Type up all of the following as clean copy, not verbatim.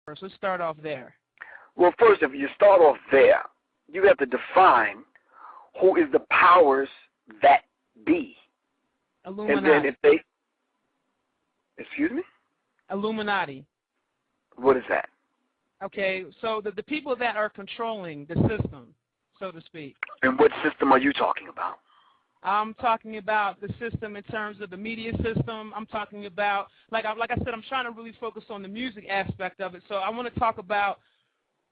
first. Let's start off there. Well, first, if you start off there, you have to define who is the powers that be. Illuminati. And then if they, excuse me? Illuminati. What is that? Okay, so the people that are controlling the system, so to speak. And what system are you talking about? I'm talking about the system in terms of the media system. I'm talking about, like I said, I'm trying to really focus on the music aspect of it. So I want to talk about,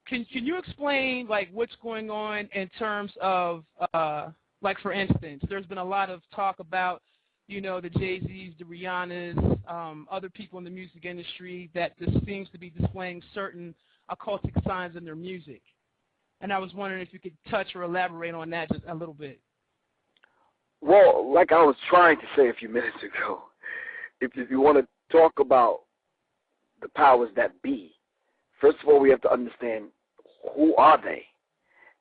can you explain, like, what's going on in terms of, like, for instance, there's been a lot of talk about, you know, the Jay-Z's, the Rihanna's, other people in the music industry that just seems to be displaying certain occultic signs in their music. And I was wondering if you could touch or elaborate on that just a little bit. Well, like I was trying to say a few minutes ago, if you want to talk about the powers that be, first of all, we have to understand who are they.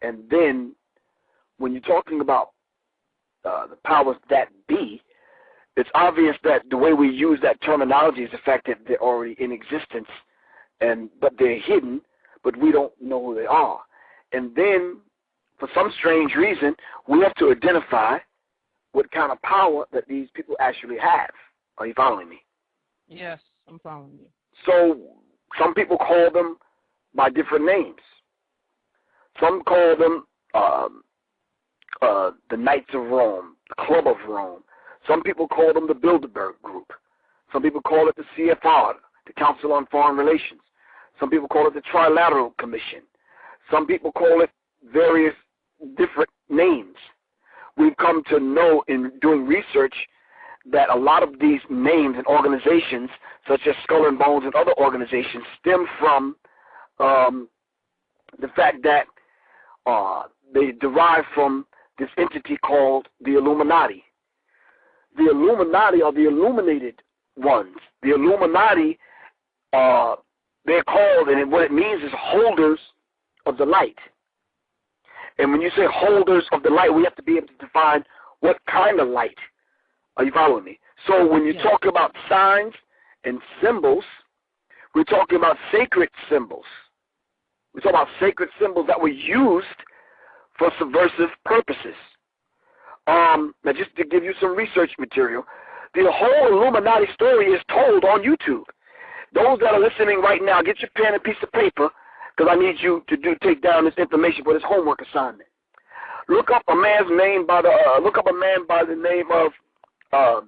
And then when you're talking about the powers that be, it's obvious that the way we use that terminology is the fact that they're already in existence, but they're hidden, but we don't know who they are. And then, for some strange reason, we have to identify what kind of power that these people actually have. Are you following me? Yes, I'm following you. So some people call them by different names. Some call them the Knights of Rome, the Club of Rome. Some people call them the Bilderberg Group. Some people call it the CFR, the Council on Foreign Relations. Some people call it the Trilateral Commission. Some people call it various different names. We've come to know in doing research that a lot of these names and organizations, such as Skull and Bones and other organizations, stem from the fact that they derive from this entity called the Illuminati. The Illuminati are the illuminated ones. The Illuminati, they're called, and what it means is holders of the light. And when you say holders of the light, we have to be able to define what kind of light. Are you following me? So when you talk about signs and symbols, we're talking about sacred symbols. We're talking about sacred symbols that were used for subversive purposes. Now, just to give you some research material, the whole Illuminati story is told on YouTube. Those that are listening right now, get your pen and piece of paper, because I need you to take down this information for this homework assignment. Look up a man by the name of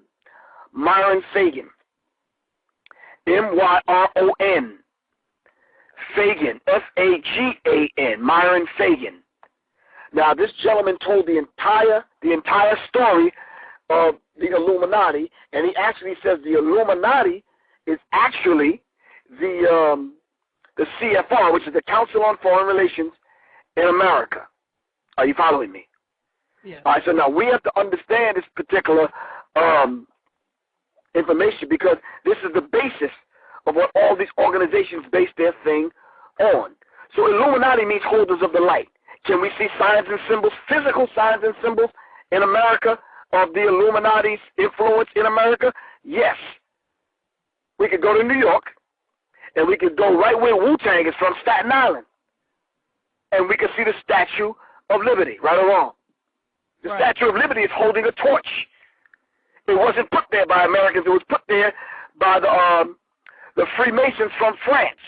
Myron Fagan. M-Y-R-O-N. Fagan. F-A-G-A-N. Myron Fagan. Now, this gentleman told the entire story of the Illuminati, and he actually says the Illuminati is actually the CFR, which is the Council on Foreign Relations in America. Are you following me? Yeah. All right, so now we have to understand this particular information, because this is the basis of what all these organizations base their thing on. So Illuminati means holders of the light. Can we see signs and symbols, physical signs and symbols in America of the Illuminati's influence in America? Yes. We could go to New York, and we could go right where Wu-Tang is from, Staten Island, and we could see the Statue of Liberty, right or wrong. The Statue of Liberty is holding a torch. It wasn't put there by Americans. It was put there by the Freemasons from France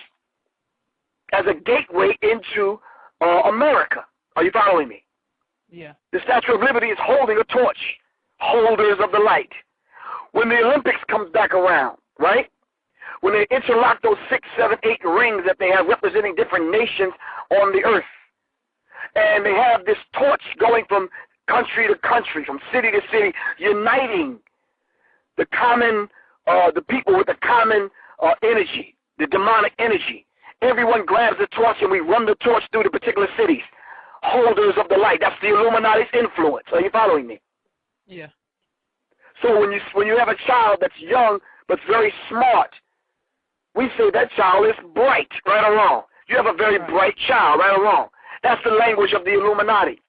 as a gateway into America. Are you following me? Yeah. The Statue of Liberty is holding a torch, holders of the light. When the Olympics comes back around, right? When they interlock those 6, 7, 8 rings that they have representing different nations on the earth, and they have this torch going from country to country, from city to city, uniting the common, the people with the common energy, the demonic energy. Everyone grabs the torch, and we run the torch through the particular cities. Holders of the light. That's the Illuminati's influence. Are you following me? Yeah. So when you have a child that's young but very smart, we say that child is bright, right or wrong. You have a very bright child, right or wrong. That's the language of the Illuminati.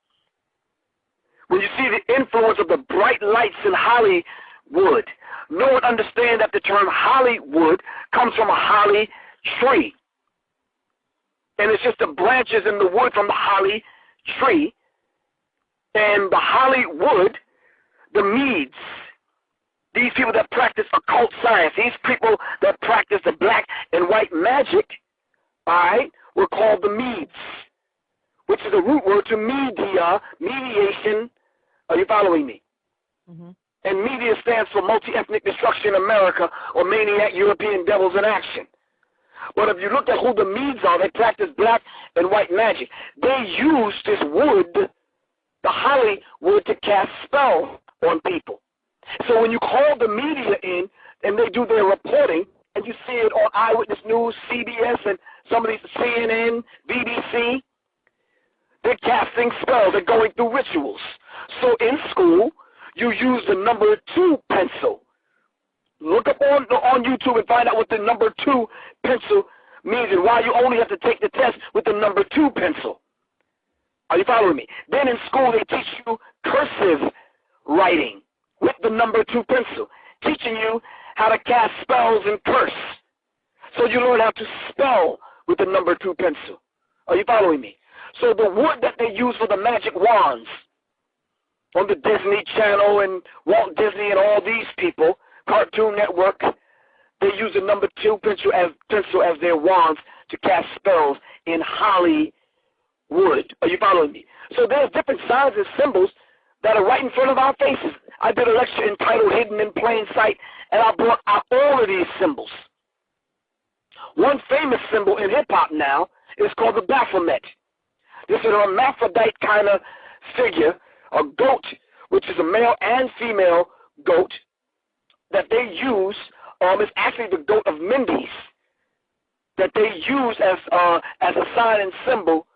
When you see the influence of the bright lights in Hollywood, no one understands that the term Hollywood comes from a holly tree. and it's just the branches and the wood from the holly tree. And the holly wood, the Medes, these people that practice occult science, these people that practice the black and white magic, all right, were called the Medes, which is a root word to media, mediation. Are you following me? Mm-hmm. And media stands for multi-ethnic destruction America, or maniac European devils in action. But if you look at who the Medes are, they practice black and white magic. They use this wood, the holly wood, to cast spells on people. So when you call the media in and they do their reporting, and you see it on Eyewitness News, CBS, and some of these CNN, BBC, they're casting spells. They're going through rituals. So in school, you use the number 2 pencil. Look up on YouTube and find out what the number 2 pencil means and why you only have to take the test with the number 2 pencil. Are you following me? Then in school, they teach you cursive writing with the number 2 pencil, teaching you how to cast spells and curse. So you learn how to spell with the number 2 pencil. Are you following me? So the wood that they use for the magic wands on the Disney Channel and Walt Disney and all these people, Cartoon Network, they use the number 2 pencil as their wands to cast spells in holly wood. Are you following me? So there's different signs and symbols that are right in front of our faces. I did a lecture entitled Hidden in Plain Sight, and I brought out all of these symbols. One famous symbol in hip-hop now is called the Baphomet. This is a hermaphrodite kind of figure, a goat, which is a male and female goat, that they use. It's actually the goat of Mendes that they use as a sign and symbol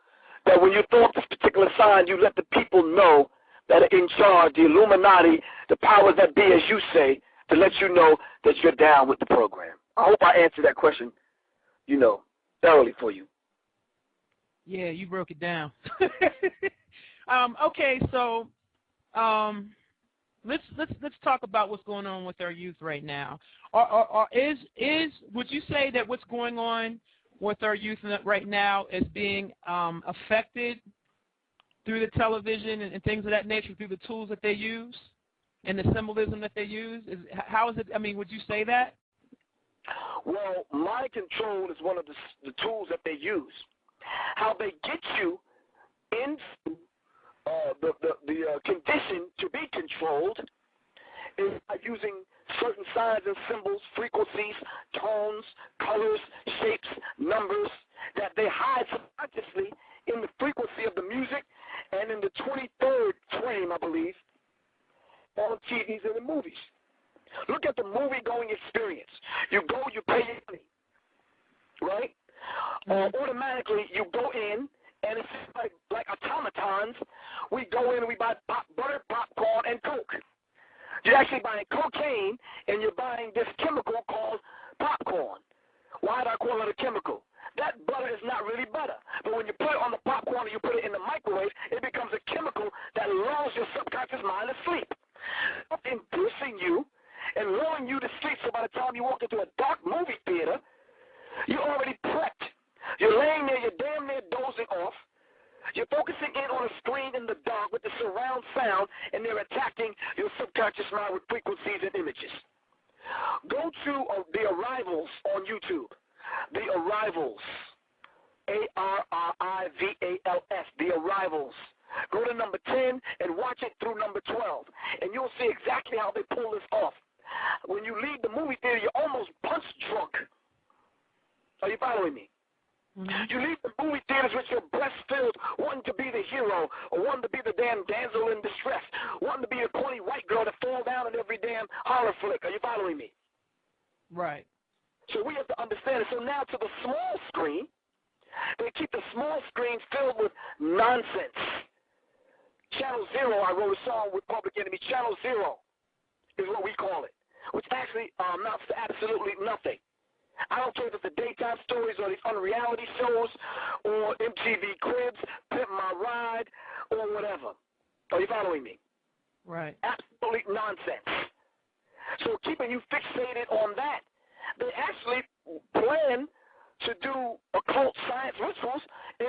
that when you throw up this particular sign, you let the people know that are in charge, the Illuminati, the powers that be, as you say, to let you know that you're down with the program. I hope I answered that question, thoroughly for you. Yeah, you broke it down. Okay, so let's talk about what's going on with our youth right now. Would you say that what's going on with our youth right now is being affected through the television and things of that nature, through the tools that they use and the symbolism that they use? How is it? I mean, would you say that? Well, mind control is one of the tools that they use. How they get you into the condition to be controlled is by using certain signs and symbols, frequencies, tones, colors, shapes, numbers that they hide subconsciously in the frequency of the music and in the 23rd frame, I believe, on TVs and the movies. Look at the movie-going experience. You go, you pay your money, right? Automatically, you go in, and it's like automatons. We go in and we buy butter, popcorn, and Coke. You're actually buying cocaine, and you're buying this chemical called popcorn. Why do I call it a chemical? That butter is not really butter. But when you put it on the popcorn and you put it in the microwave, it becomes a chemical that lulls your subconscious mind to sleep, inducing you and lulling you to sleep. So by the time you walk into a dark movie theater, you're already prepped. You're laying there, you're damn near dozing off. You're focusing in on a screen in the dark with the surround sound, and they're attacking your subconscious mind with frequencies and images. Go to The Arrivals on YouTube. The Arrivals. A-R-R-I-V-A-L-S. The Arrivals. Go to number 10 and watch it through number 12, and you'll see exactly how they pull this off. When you leave the movie theater, you're almost punch drunk. Are you following me? Mm-hmm. You leave the movie theaters with your breast filled, wanting to be the hero, or wanting to be the damn damsel in distress, wanting to be a corny white girl that fall down in every damn horror flick. Are you following me? Right. So we have to understand it. So now to the small screen, they keep the small screen filled with nonsense. Channel Zero, I wrote a song with Public Enemy. Channel Zero is what we call it, which actually amounts to absolutely nothing. I don't care if it's the daytime stories or these unreality shows or MTV Cribs, Pimp My Ride, or whatever. Are you following me? Right. Absolutely nonsense. So keeping you fixated on that, they actually plan to do occult science rituals in